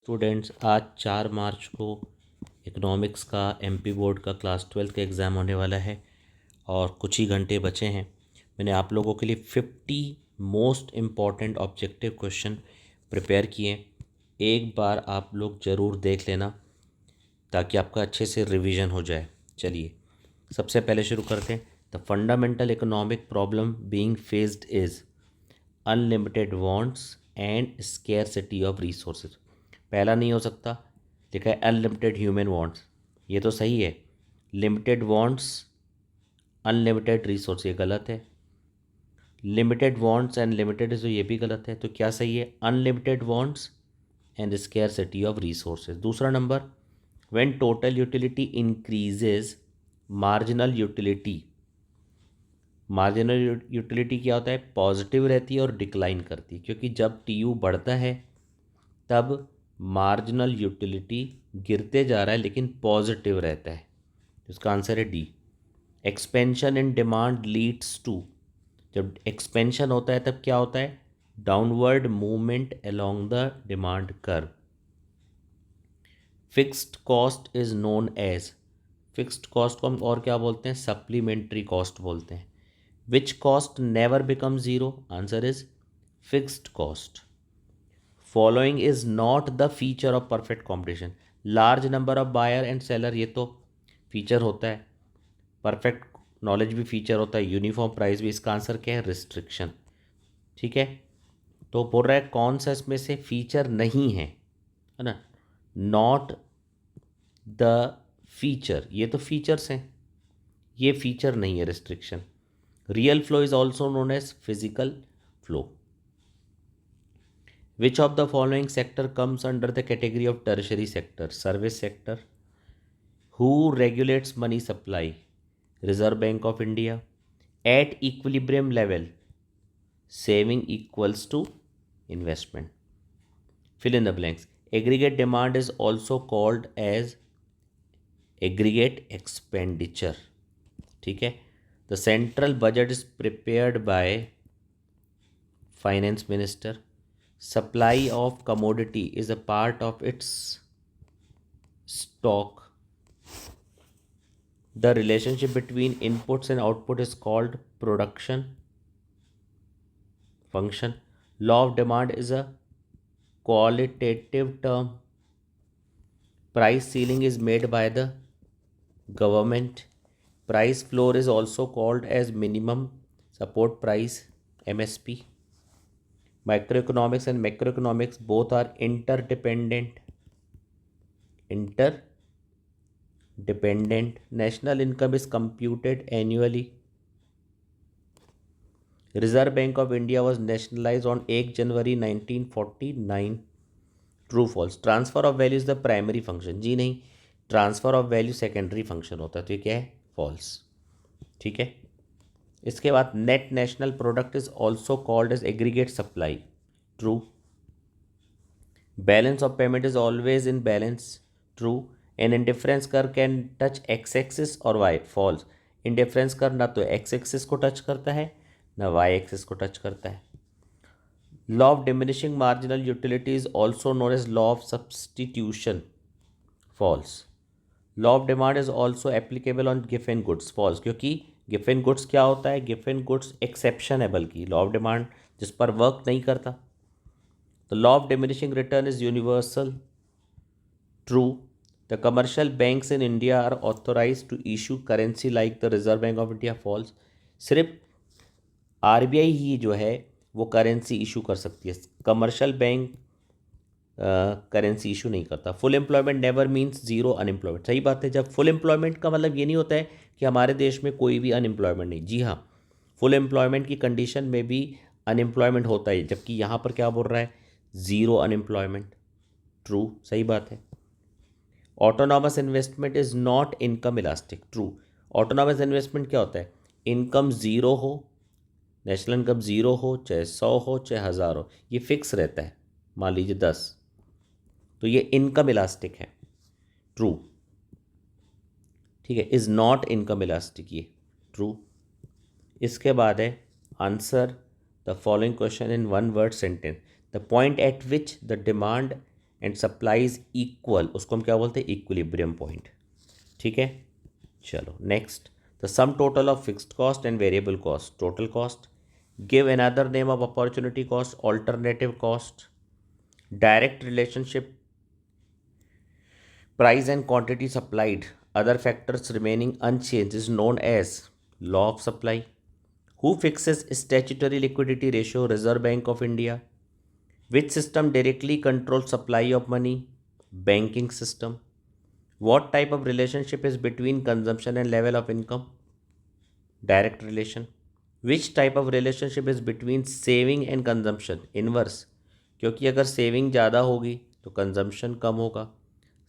Students, आज 4 मार्च को economics का एमपी बोर्ड का क्लास 12 का एग्ज़ाम होने वाला है और कुछ ही घंटे बचे हैं। मैंने आप लोगों के लिए 50 most important objective question prepare किए। एक बार आप लोग ज़रूर देख लेना ताकि आपका अच्छे से रिवीजन हो जाए। चलिए सबसे पहले शुरू करते हैं। The fundamental economic problem being faced is unlimited wants and scarcity of resources. पहला नहीं हो सकता, लिखा है अनलिमिटेड ह्यूमन वांट्स, ये तो सही है। लिमिटेड वांट्स अनलिमिटेड रिसोर्स, ये गलत है। लिमिटेड वांट्स एंड लिमिटेड है तो ये भी गलत है। तो क्या सही है? Unlimited wants and scarcity of resources. दूसरा नंबर, when total utility increases marginal utility. Marginal utility क्या होता है? पॉजिटिव रहती है और डिक्लाइन करती है, क्योंकि जब टीयू बढ़ता है तब मार्जिनल यूटिलिटी गिरते जा रहा है लेकिन पॉजिटिव रहता है। इसका आंसर है D. Expansion in demand leads to. जब एक्सपेंशन होता है तब क्या होता है? Downward movement along the demand curve. Fixed cost is known as. Fixed cost को हम और क्या बोलते हैं? सप्लीमेंट्री कॉस्ट बोलते हैं। Which cost never become zero? Answer is fixed cost. Following is not the feature of perfect competition. Large number of buyer and seller, ये तो फीचर होता है। परफेक्ट नॉलेज भी फीचर होता है। यूनिफॉर्म प्राइस भी। इसका आंसर क्या है? रिस्ट्रिक्शन। ठीक है, तो बोल रहा है कौन सा इसमें से फीचर नहीं है ना? नॉट द फीचर, ये तो फीचर्स हैं, ये फीचर नहीं है restriction. Real flow is also known as physical flow. Which of the following sector comes under the category of tertiary sector? Service sector. Who regulates money supply? Reserve Bank of India. At equilibrium level, saving equals to investment. Fill in the blanks. Aggregate demand is also called as aggregate expenditure. ठीक है, the central budget is prepared by finance minister. Supply of commodity is a part of its stock. The relationship between inputs and output is called production function. Law of demand is a qualitative term. Price ceiling is made by the government. Price floor is also called as minimum support price, MSP. Microeconomics and macroeconomics both are interdependent. National income is computed annually. Reserve Bank of India was nationalized on 1 January 1949. True false? Transfer of value is the primary function. जी नहीं, transfer of value secondary function होता है। तो ये क्या है? False. ठीक है, इसके बाद net national product is also called as aggregate supply. True. Balance of payment is always in balance. True. An indifference curve can touch X axis और वाई। फॉल्स। इंडिफरेंस कर ना तो एक्स एक्सिस को touch करता है ना Y axis को touch करता है। Law of diminishing marginal utility is also known as law of substitution. False. Law of demand is also applicable on given goods. False, क्योंकि गिवन गुड्स क्या होता है? गिवन गुड्स एक्सेप्शन है, बल्कि law of demand जिस पर work नहीं करता। The law of diminishing return is universal. True. The commercial banks in India are authorize to issue currency like the Reserve Bank of India. False. सिर्फ RBI ही जो है वो करेंसी इशू कर सकती है, कमर्शियल बैंक करेंसी इशू नहीं करता। Full employment never means zero unemployment. सही बात है, जब फुल एम्प्लॉयमेंट का मतलब ये नहीं होता है कि हमारे देश में कोई भी अनएम्प्लॉयमेंट नहीं। जी हाँ, फुल एम्प्लॉयमेंट की कंडीशन में भी अनएम्प्लॉयमेंट होता है, जबकि यहाँ पर क्या बोल रहा है? Zero unemployment. ट्रू, सही बात है। Autonomous investment is not income elastic. True. Autonomous investment क्या होता है? इनकम ज़ीरो हो, नेशनल इनकम ज़ीरो हो, चाहे 100 हो चाहे 1000 हो, ये फिक्स रहता है। मान लीजिए 10, तो ये इनकम इलास्टिक है। ट्रू। ठीक है, इज़ नॉट इनकम इलास्टिक, ये ट्रू। इसके बाद है answer the following question in one word sentence. The point eight which the demand and supply is equal, उसको हम क्या बोलते हैं, इक्विलिब्रियम पॉइंट। ठीक है, चलो next, the sum total of fixed cost and variable cost, total cost, give another name of opportunity cost, alternative cost, direct relationship, price and quantity supplied, other factors remaining unchanged is known as law of supply. Who fixes statutory liquidity ratio, Reserve Bank of India. Which system directly controls supply of money, banking system. What type of relationship is between consumption and level of income, direct relation. Which type of relationship is between saving and consumption, inverse, क्योंकि अगर saving ज़्यादा होगी तो consumption कम होगा,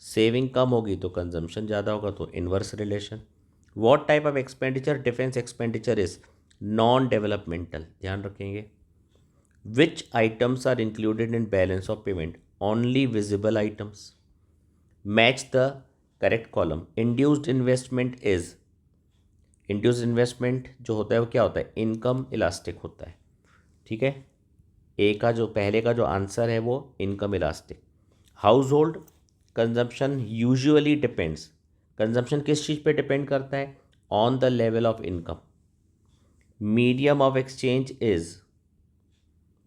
saving कम होगी तो consumption ज़्यादा होगा, तो inverse relation. What type of expenditure defence expenditure is non developmental, ध्यान रखेंगे। Which items are included in balance of payment, only visible items. Match the correct column. Induced investment is, induced investment जो होता है वो क्या होता है, income elastic होता है। ठीक है, ए का जो पहले का जो आंसर है वो income elastic. House hold consumption usually depends, consumption किस चीज़ पे डिपेंड करता है, on the level of income. Medium of exchange is,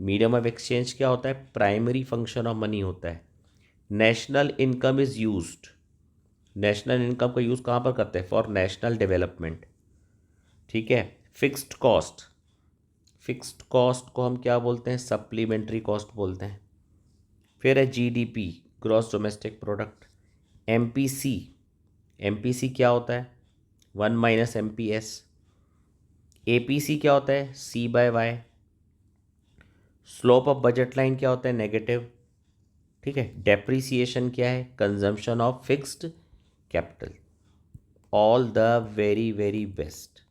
medium of exchange क्या होता है, प्राइमरी फंक्शन ऑफ मनी होता है। National income is used, national income का यूज़ कहाँ पर करते हैं, फॉर नेशनल डेवलपमेंट। ठीक है, फिक्स्ड कॉस्ट, फिक्स्ड कॉस्ट को हम क्या बोलते हैं, सप्लीमेंट्री कॉस्ट बोलते हैं। फिर है GDP, gross domestic product. MPC, MPC क्या होता है, 1 - एमपीएस। एपीसी क्या होता है, C/Y। Slope of budget line क्या होता है, नेगेटिव। ठीक है, डेप्रीसिएशन क्या है, consumption of fixed capital. All the very very best.